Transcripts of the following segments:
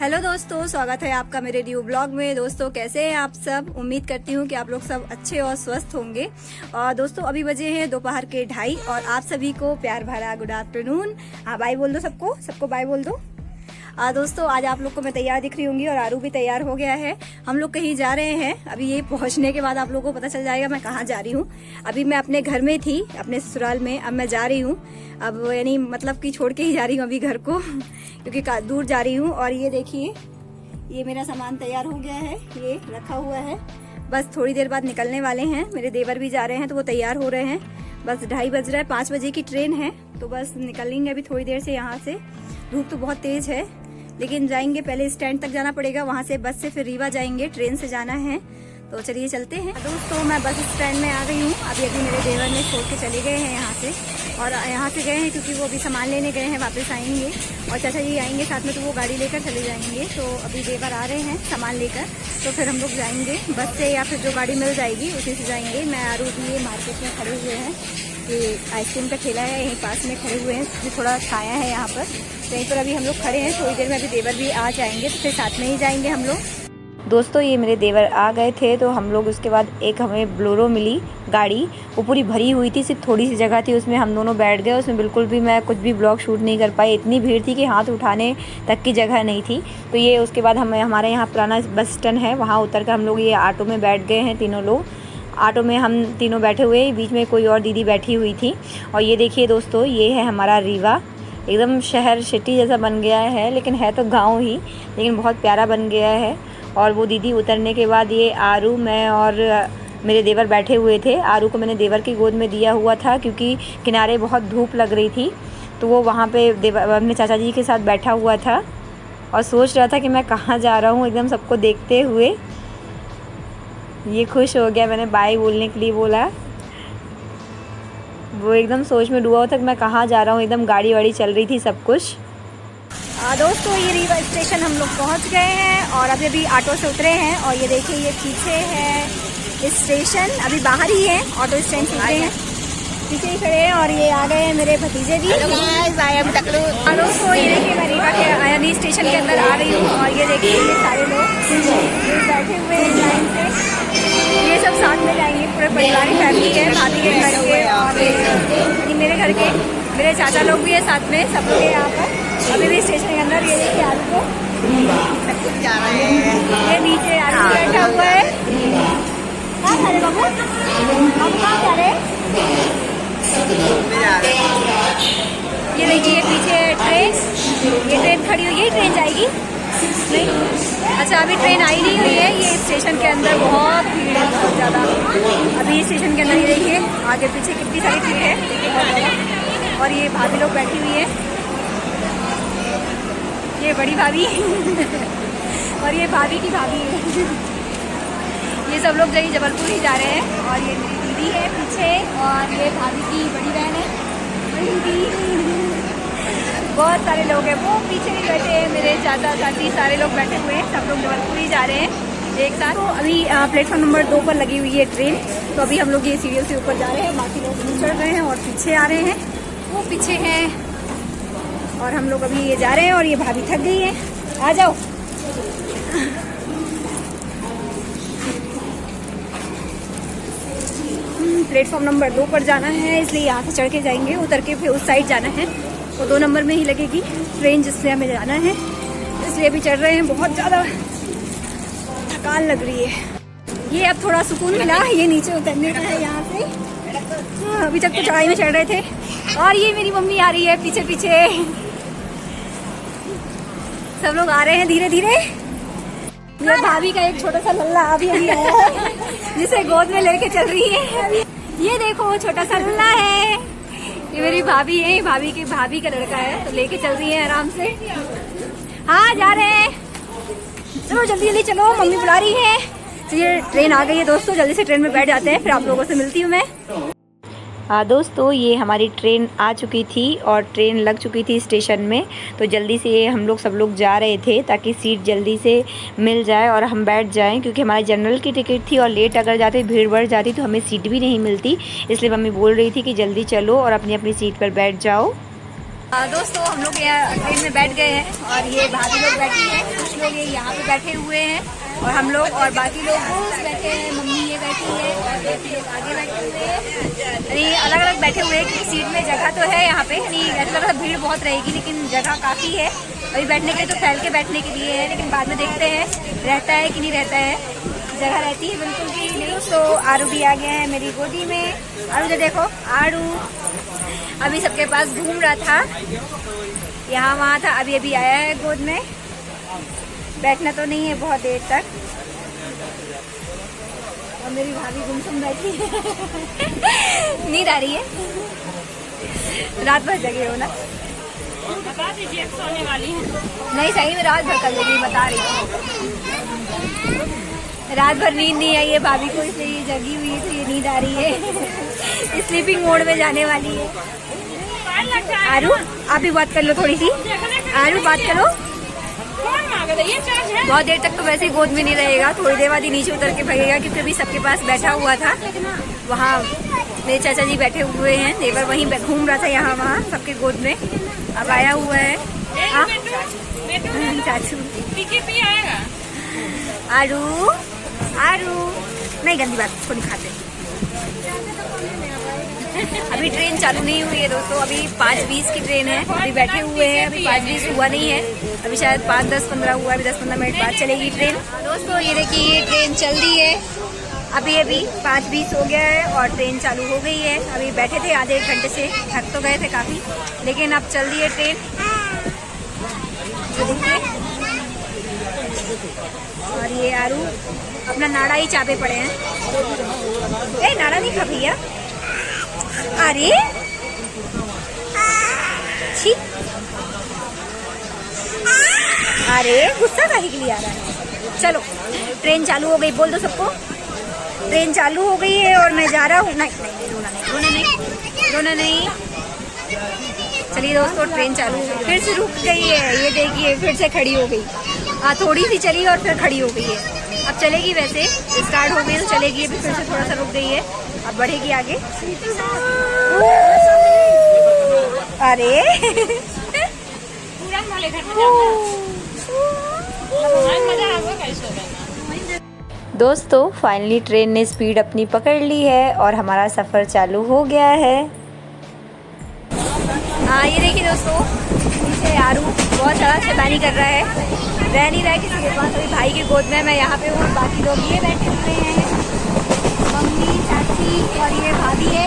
Hello दोस्तों, स्वागत है आपका मेरे न्यू ब्लॉग में। दोस्तों कैसे हैं आप सब? उम्मीद करती हूँ कि आप लोग सब अच्छे और स्वस्थ होंगे। और दोस्तों अभी बजे हैं दोपहर के 2:30 और आप सभी को प्यार भरा गुड आफ्टरनून। हाँ बाय बोल दो, सबको बाय बोल दो। दोस्तों आज आप लोग को मैं तैयार दिख रही होंगी और आरू भी तैयार हो गया है। हम लोग कहीं जा रहे हैं। अभी ये पहुंचने के बाद आप लोगों को पता चल जाएगा मैं कहाँ जा रही हूँ। अभी मैं अपने घर में थी, अपने ससुराल में, अब मैं जा रही हूँ। अब यानी मतलब कि छोड़ के ही जा रही हूँ अभी घर को क्योंकि दूर जा रही हूँ। और ये देखिए, ये मेरा सामान तैयार हो गया है, ये रखा हुआ है। बस थोड़ी देर बाद निकलने वाले हैं। मेरे देवर भी जा रहे हैं तो वो तैयार हो रहे हैं। बस 2:30 बज रहा है, 5 बजे की ट्रेन है तो बस निकलेंगे अभी थोड़ी देर से यहाँ से। धूप तो बहुत तेज है लेकिन जाएंगे, पहले स्टैंड तक जाना पड़ेगा, वहाँ से बस से फिर रीवा जाएंगे, ट्रेन से जाना है। तो चलिए चलते हैं। दोस्तों मैं बस स्टैंड में आ गई हूँ। अभी मेरे देवर ने छोड़ के चले गए हैं यहाँ से, और यहाँ से गए हैं क्योंकि वो अभी सामान लेने गए हैं, वापस आएंगे और चाचा जी आएंगे साथ में तो वो गाड़ी लेकर चले जाएंगे। तो अभी देवर आ रहे हैं सामान लेकर, तो फिर हम लोग जाएंगे बस से या फिर जो गाड़ी मिल जाएगी उसी से जाएंगे। मैं आरू भी ये मार्केट में खड़े हुए हैं, ये आइसक्रीम का ठेला है, यहीं पास में खड़े हुए हैं, थोड़ा छाया है यहाँ पर, तो यहीं पर अभी हम लोग खड़े हैं। थोड़ी देर में अभी देवर भी आ जाएंगे तो फिर साथ में ही जाएंगे हम लोग। दोस्तों ये मेरे देवर आ गए थे तो हम लोग उसके बाद एक हमें ब्लोरो मिली गाड़ी, वो पूरी भरी हुई थी, सिर्फ थोड़ी सी जगह थी, उसमें हम दोनों बैठ गए। उसमें बिल्कुल भी मैं कुछ भी ब्लॉग शूट नहीं कर पाई, इतनी भीड़ थी कि हाथ उठाने तक की जगह नहीं थी। तो ये उसके बाद हमारे यहाँ पुराना बस स्टैंड है, वहाँ उतर कर हम लोग ये ऑटो में बैठ गए हैं। तीनों लोग ऑटो में हम तीनों बैठे हुए, बीच में कोई और दीदी बैठी हुई थी। और ये देखिए दोस्तों, ये है हमारा रीवा, एकदम शहर सिटी जैसा बन गया है, लेकिन है तो गाँव ही, लेकिन बहुत प्यारा बन गया है। और वो दीदी उतरने के बाद ये आरू, मैं और मेरे देवर बैठे हुए थे। आरू को मैंने देवर की गोद में दिया हुआ था क्योंकि किनारे बहुत धूप लग रही थी, तो वो वहाँ पे अपने चाचा जी के साथ बैठा हुआ था और सोच रहा था कि मैं कहाँ जा रहा हूँ, एकदम सबको देखते हुए। ये खुश हो गया, मैंने बाय बोलने के लिए बोला। वो एकदम सोच में डूबा हुआ था कि मैं कहाँ जा रहा हूँ, एकदम गाड़ी वाड़ी चल रही थी सब कुछ। दोस्तों ये रीवा स्टेशन हम लोग पहुंच गए हैं और अभी ऑटो से उतरे हैं। और ये देखिए, ये पीछे है स्टेशन, अभी बाहर ही है, ऑटो स्टैंड से उतरे हैं, पीछे ही खड़े हैं। और ये आ गए हैं मेरे भतीजे भी। दोस्तों ये देखिए, मैं रीवा के यानी स्टेशन के अंदर आ रही हूँ और ये देखिए ये सारे लोग बैठे हुए हैं लाइन से, ये सब साथ में जाएंगे, पूरे परिवार की फैमिली है, भाभी के घर के और मेरे घर के, मेरे चाचा लोग भी है साथ में, सब लोग यहाँ पर अभी भी स्टेशन के अंदर। ये देखिए आलू को जा रहे हैं, ये नीचे आलू बैठा हुआ है। कहाँ जा रहे बाबू, हम कहाँ जा रहे? ये देखिए पीछे ट्रेन, ये ट्रेन खड़ी हुई है, ट्रेन जाएगी नहीं? अच्छा अभी ट्रेन आई नहीं हुई है। ये स्टेशन के अंदर बहुत भीड़ है, बहुत ज़्यादा। अभी स्टेशन के अंदर ये देखिए आगे पीछे कितनी सारी भीड़ है। और ये भाभी लोग बैठी हुई है, ये बड़ी भाभी और ये भाभी की भाभी है। ये सब लोग जहीं जबलपुर ही जा रहे हैं। और ये मेरी दीदी है पीछे, और ये भाभी की बड़ी बहन है, बड़ी दीदी। बहुत सारे लोग हैं, वो पीछे भी बैठे हैं, मेरे चाचा चाची सारे लोग बैठे हुए हैं, सब लोग जबलपुर ही जा रहे हैं एक साथ। तो अभी प्लेटफॉर्म नंबर 2 पर लगी हुई है ट्रेन, तो अभी हम लोग ये सीढ़ियों से ऊपर जा रहे हैं, बाकी लोग चढ़ रहे हैं और पीछे आ रहे हैं, वो पीछे हैं और हम लोग अभी ये जा रहे हैं। और ये भाभी थक गई है, आ जाओ। प्लेटफॉर्म नंबर 2 पर जाना है, इसलिए यहाँ से चढ़ के जाएंगे, उतर के फिर उस साइड जाना है। तो 2 नंबर में ही लगेगी ट्रेन जिससे हमें जाना है, इसलिए अभी चढ़ रहे हैं। बहुत ज़्यादा थकान लग रही है। ये अब थोड़ा सुकून मिला, ये नीचे उतरने का है यहाँ से। अभी तक तो चढ़ाई में चढ़ रहे थे। और ये मेरी मम्मी आ रही है पीछे पीछे, सब लोग आ रहे हैं धीरे धीरे। ये भाभी का एक छोटा सा लल्ला अभी आया है जिसे गोद में लेके चल रही है। ये देखो छोटा सा लल्ला है, ये मेरी भाभी है, भाभी का लड़का है, तो लेके चल रही है आराम से। हाँ जा रहे हैं, चलो जल्दी जल्दी चलो, मम्मी बुला रही है। तो ये ट्रेन आ गई है दोस्तों, जल्दी से ट्रेन में बैठ जाते हैं, फिर आप लोगों से मिलती हूँ मैं। दोस्तों ये हमारी ट्रेन आ चुकी थी और ट्रेन लग चुकी थी स्टेशन में, तो जल्दी से हम लोग सब लोग जा रहे थे ताकि सीट जल्दी से मिल जाए और हम बैठ जाएं, क्योंकि हमारी जनरल की टिकट थी और लेट अगर जाते भीड़ बढ़ जाती तो हमें सीट भी नहीं मिलती। इसलिए मम्मी बोल रही थी कि जल्दी चलो और अपनी अपनी सीट पर बैठ जाओ। दोस्तों हम लोग यहाँ ट्रेन में बैठ गए हैं और ये भाभी लोग बैठी हैं, कुछ लोग ये यहाँ पे बैठे हुए हैं और हम लोग और बाकी लोग बैठे हैं। मम्मी ये बैठी है और बाकी लोग आगे बैठे हुए हैं, यानी अलग अलग बैठे हुए हैं कि सीट में जगह तो है यहाँ पे, यानी ऐसा लग रहा है भीड़ बहुत रहेगी लेकिन जगह काफ़ी है। अभी बैठने के लिए तो फैल के बैठने के लिए है, लेकिन बाद में देखते हैं रहता है कि नहीं रहता है, जगह रहती है बिल्कुल भी नहीं। तो आरू भी आ गया है मेरी गोदी में। आरू ने देखो, आरू अभी सबके पास घूम रहा था, यहाँ वहाँ था, अभी अभी आया है गोद में। बैठना तो नहीं है बहुत देर तक। और मेरी भाभी गुमसुम बैठी है नींद आ रही है, रात भर जगे हो ना? बता दीजिए सोने वाली है। नहीं सही में रात भर कर लेगी, बता रही हूँ। रात भर नींद नहीं आई है भाभी को, इसलिए ये जगी हुई है, तो ये नींद आ रही है स्लीपिंग मोड में जाने वाली है। आरू आप भी बात कर लो थोड़ी सी, आरू बात करो। बहुत देर तक तो वैसे ही गोद में नहीं रहेगा, थोड़ी देर बाद ही नीचे उतर के भागेगा, क्योंकि अभी सबके पास बैठा हुआ था। वहाँ मेरे चाचा जी बैठे हुए हैं, नेबर वहीं घूम रहा था यहाँ वहाँ सबके गोद में, अब आया हुआ है। हाँ चाचू आरू, आरू नहीं, गंदी बात उसको नहीं खाते। अभी ट्रेन चालू नहीं हुई है दोस्तों, अभी 5:20 की ट्रेन है, अभी बैठे हुए हैं, अभी 5:20 हुआ नहीं है, अभी शायद 5-10-15 हुआ, अभी 10-15 मिनट बाद चलेगी ट्रेन। दोस्तों ये देखिए ये ट्रेन चल रही है, अभी 5:20 हो गया है और ट्रेन चालू हो गई है। अभी बैठे थे आधे एक घंटे से, थक तो गए थे काफ़ी, लेकिन अब चल रही है ट्रेन। और ये आरू अपना नाड़ा ही चापे पड़े हैं। ए नाड़ा नहीं खा भैया, अरे छी, अरे गुस्सा काहे के लिए आ रहा है। चलो ट्रेन चालू हो गई, बोल दो सबको ट्रेन चालू हो गई है और मैं जा रहा हूँ। नहीं रोना नहीं। चलिए दोस्तों ट्रेन चालू हो गई, फिर से रुक गई है, ये देखिए फिर से खड़ी हो गई। हाँ थोड़ी सी चली और फिर खड़ी हो गई है, अब चलेगी, वैसे स्टार्ट हो गई तो चलेगी, अभी फिर से थोड़ा सा रुक गई है, अब बढ़ेगी आगे। अरे दोस्तों फाइनली ट्रेन ने स्पीड अपनी पकड़ ली है और हमारा सफ़र चालू हो गया है। हाँ ये देखिए दोस्तों, पीछे आरू बहुत ज़्यादा शैतानी कर रहा है, रह नहीं रहा है किसी के पास, अभी भाई की गोद में मैं यहाँ पे हूँ, बाकी लोग ये बैठे हुए हैं, मम्मी चाची और ये भाभी है।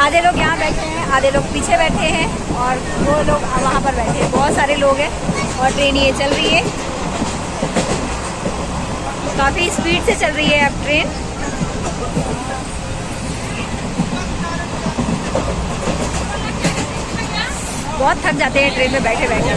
आधे लोग यहाँ बैठे हैं, आधे लोग पीछे बैठे हैं और वो लोग वहाँ पर बैठे हैं, बहुत सारे लोग हैं और ट्रेन ये चल रही है, काफ़ी स्पीड से चल रही है अब ट्रेन। बहुत थक जाते हैं ट्रेन में बैठे बैठे।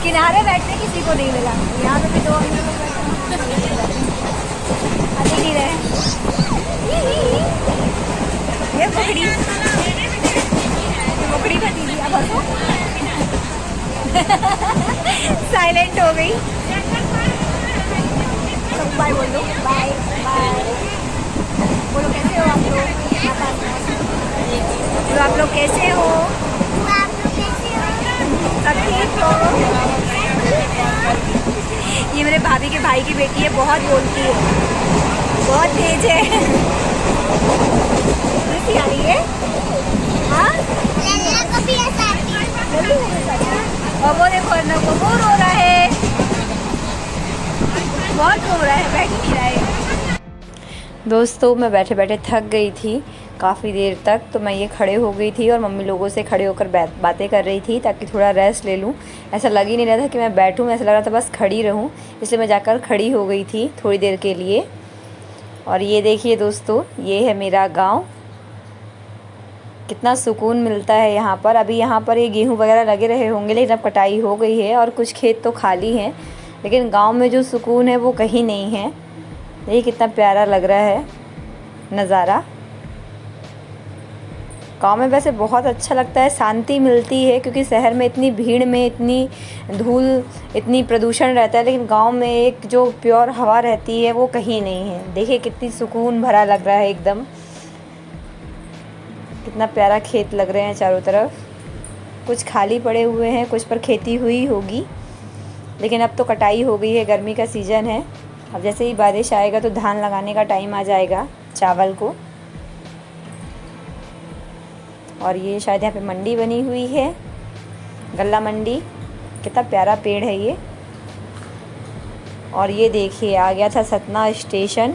किनारे बैठने किसी को नहीं मिला, यहाँ पे भी 2 लोग बैठे नहीं रहे। ये पकड़ी भतीजी अब हंसो साइलेंट हो गई। तो बाय बोल दो, बाय बाय बोलो। कैसे हो आप लोग? तो आप लोग कैसे हो? सब ठीक हो? ये मेरे भाभी के भाई की बेटी है, बहुत बोलती है, बहुत तेज है। कैसी आ रही है? हाँ को भी ऐसा और वो देखो अर्नब को वो रो रहा है, बहुत रो रहा है, बैठ नहीं रहा है। दोस्तों मैं बैठे बैठे थक गई थी काफ़ी देर तक, तो मैं ये खड़े हो गई थी और मम्मी लोगों से खड़े होकर बातें कर रही थी ताकि थोड़ा रेस्ट ले लूँ। ऐसा लग ही नहीं रहा था कि मैं बैठूँ, ऐसा लग रहा था बस खड़ी रहूँ, इसलिए मैं जाकर खड़ी हो गई थी थोड़ी देर के लिए। और ये देखिए दोस्तों, ये है मेरा गांव, कितना सुकून मिलता है यहाँ पर। अभी यहाँ पर ये गेहूँ वगैरह लगे रहे होंगे, लेकिन अब कटाई हो गई है और कुछ खेत तो खाली हैं, लेकिन गांव में जो सुकून है वो कहीं नहीं है। ये कितना प्यारा लग रहा है नज़ारा। गांव में वैसे बहुत अच्छा लगता है, शांति मिलती है, क्योंकि शहर में इतनी भीड़ में इतनी धूल, इतनी प्रदूषण रहता है, लेकिन गांव में एक जो प्योर हवा रहती है वो कहीं नहीं है। देखिए कितनी सुकून भरा लग रहा है एकदम, कितना प्यारा खेत लग रहे हैं चारों तरफ। कुछ खाली पड़े हुए हैं, कुछ पर खेती हुई होगी, लेकिन अब तो कटाई हो गई है, गर्मी का सीज़न है। अब जैसे ही बारिश आएगा तो धान लगाने का टाइम आ जाएगा चावल को। और ये शायद यहाँ पे मंडी बनी हुई है, गल्ला मंडी। कितना प्यारा पेड़ है ये। और ये देखिए आ गया था सतना स्टेशन,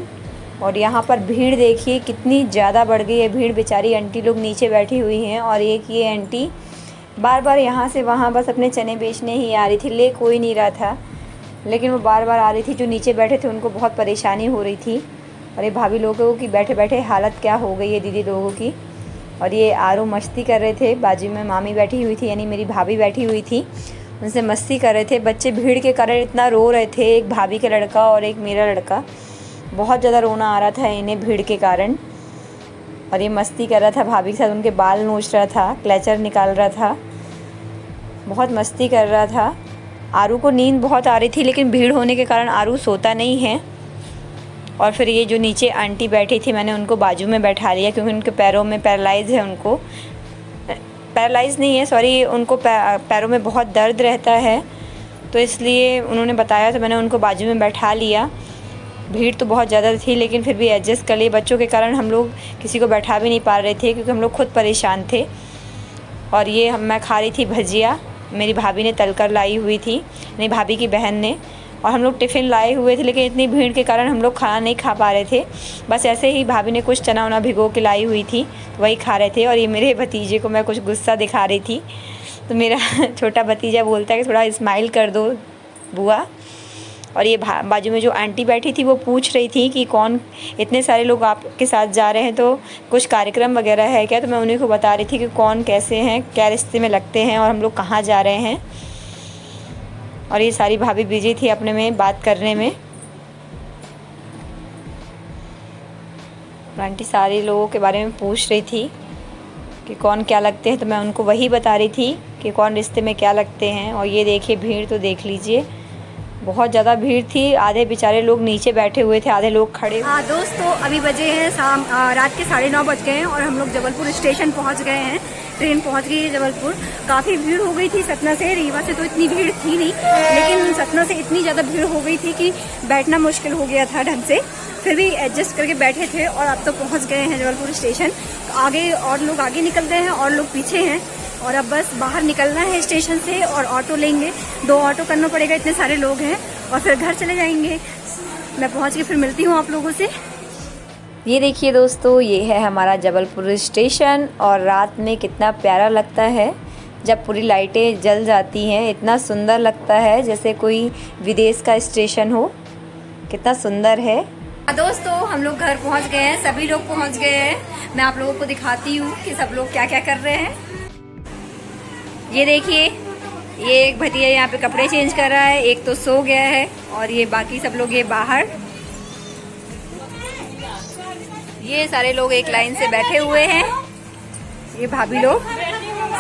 और यहाँ पर भीड़ देखिए कितनी ज़्यादा बढ़ गई है भीड़। बेचारी आंटी लोग नीचे बैठी हुई हैं, और एक ये आंटी बार बार यहाँ से वहाँ बस अपने चने बेचने ही आ रही थी, ले कोई नहीं रहा था, लेकिन वो बार बार आ रही थी। जो नीचे बैठे थे उनको बहुत परेशानी हो रही थी, और ये भाभी लोगों की बैठे बैठे हालत क्या हो गई है दीदी लोगों की। और ये आरो मस्ती कर रहे थे, बाजू में मामी बैठी हुई थी, यानी मेरी भाभी बैठी हुई थी, उनसे मस्ती कर रहे थे। बच्चे भीड़ के कारण इतना रो रहे थे, एक भाभी का लड़का और एक मेरा लड़का, बहुत ज़्यादा रोना आ रहा था इन्हें भीड़ के कारण। और ये मस्ती कर रहा था भाभी के साथ, उनके बाल नोच रहा था, क्लचर निकाल रहा था, बहुत मस्ती कर रहा था। आरू को नींद बहुत आ रही थी, लेकिन भीड़ होने के कारण आरू सोता नहीं है। और फिर ये जो नीचे आंटी बैठी थी, मैंने उनको बाजू में बैठा लिया, क्योंकि उनके पैरों में पैरालाइज है, उनको पैरालाइज नहीं है सॉरी, उनको पैरों में बहुत दर्द रहता है, तो इसलिए उन्होंने बताया, तो मैंने उनको बाजू में बैठा लिया। भीड़ तो बहुत ज़्यादा थी, लेकिन फिर भी एडजस्ट कर लिए। बच्चों के कारण हम लोग किसी को बैठा भी नहीं पा रहे थे, क्योंकि हम लोग खुद परेशान थे। और ये मैं खा रही थी भजिया, मेरी भाभी ने तलकर लाई हुई थी, मेरी भाभी की बहन ने। और हम लोग टिफ़िन लाए हुए थे, लेकिन इतनी भीड़ के कारण हम लोग खाना नहीं खा पा रहे थे। बस ऐसे ही भाभी ने कुछ चना वना भिगो के लाई हुई थी, तो वही खा रहे थे। और ये मेरे भतीजे को मैं कुछ गुस्सा दिखा रही थी, तो मेरा छोटा भतीजा बोलता है कि थोड़ा स्माइल कर दो बुआ। और ये बाजू में जो आंटी बैठी थी वो पूछ रही थी कि कौन, इतने सारे लोग आपके साथ जा रहे हैं, तो कुछ कार्यक्रम वगैरह है क्या? तो मैं उन्हीं को बता रही थी कि कौन कैसे हैं, क्या रिश्ते में लगते हैं, और हम लोग कहाँ जा रहे हैं। और ये सारी भाभी बिजी थी अपने में बात करने में। आंटी सारे लोगों के बारे में पूछ रही थी कि कौन क्या लगते हैं, तो मैं उनको वही बता रही थी कि कौन रिश्ते में क्या लगते हैं। और ये देखिए भीड़ तो देख लीजिए, बहुत ज़्यादा भीड़ थी। आधे बेचारे लोग नीचे बैठे हुए थे, आधे लोग खड़े। हाँ दोस्तों, अभी बजे हैं रात के 9:30 बज गए हैं, और हम लोग जबलपुर स्टेशन पहुंच गए हैं। ट्रेन पहुंच गई है जबलपुर। काफ़ी भीड़ हो गई थी सतना से, रीवा से तो इतनी भीड़ थी नहीं, लेकिन सतना से इतनी ज़्यादा भीड़ हो गई थी कि बैठना मुश्किल हो गया था ढंग से। फिर भी एडजस्ट करके बैठे थे, और अब तो पहुँच गए हैं जबलपुर स्टेशन। आगे और लोग आगे निकल गए हैं और लोग पीछे हैं, और अब बस बाहर निकलना है स्टेशन से, और ऑटो लेंगे। 2 ऑटो करना पड़ेगा, इतने सारे लोग हैं, और फिर घर चले जाएंगे। मैं पहुंच के फिर मिलती हूँ आप लोगों से। ये देखिए दोस्तों, ये है हमारा जबलपुर स्टेशन, और रात में कितना प्यारा लगता है जब पूरी लाइटें जल जाती हैं। इतना सुंदर लगता है जैसे कोई विदेश का स्टेशन हो, कितना सुंदर है। दोस्तों हम लोग घर पहुंच गए हैं, सभी लोग पहुंच गए हैं। मैं आप लोगों को दिखाती हूँ कि सब लोग क्या क्या कर रहे हैं। ये देखिए, ये एक भतीजा यहाँ पे कपड़े चेंज कर रहा है, एक तो सो गया है, और ये बाकी सब लोग ये बाहर। ये सारे लोग एक लाइन से बैठे हुए हैं। ये भाभी लोग,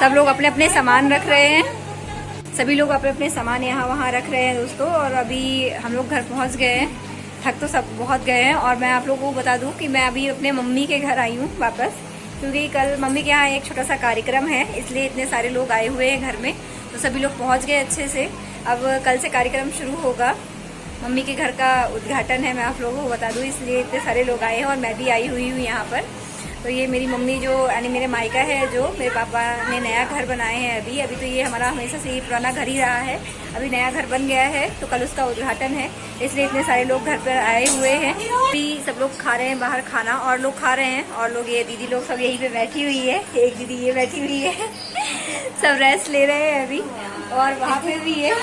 सब लोग अपने अपने सामान रख रहे हैं। सभी लोग अपने अपने सामान यहाँ वहाँ रख रहे हैं दोस्तों। और अभी हम लोग घर पहुँच गए हैं, थक तो सब बहुत गए हैं। और मैं आप लोगों को बता दूँ कि मैं अभी अपने मम्मी के घर आई हूँ वापस, क्योंकि कल मम्मी के यहाँ एक छोटा सा कार्यक्रम है, इसलिए इतने सारे लोग आए हुए हैं घर में, तो सभी लोग पहुंच गए अच्छे से। अब कल से कार्यक्रम शुरू होगा, मम्मी के घर का उद्घाटन है, मैं आप लोगों को बता दूं, इसलिए इतने सारे लोग आए हैं, और मैं भी आई हुई हूँ यहाँ पर। तो ये मेरी मम्मी जो यानी मेरे मायका है, जो मेरे पापा ने नया घर बनाए हैं अभी तो ये हमारा हमेशा से पुराना घर ही रहा है, अभी नया घर बन गया है, तो कल उसका उद्घाटन है, इसलिए इतने सारे लोग घर पर आए हुए हैं। अभी सब लोग खा रहे हैं बाहर खाना, और लोग खा रहे हैं, और लोग ये दीदी लोग सब यहीं पे बैठी हुई है, एक दीदी ये बैठी हुई है सब रेस्ट ले रहे हैं अभी, और वहाँ पे भी है।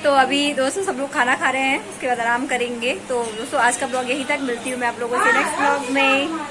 तो अभी दोस्तों सब लोग खाना खा रहे हैं, उसके बाद आराम करेंगे। तो दोस्तों आज का ब्लॉग यहीं तक, मिलती हूँ मैं आप लोगों से नेक्स्ट ब्लॉग में।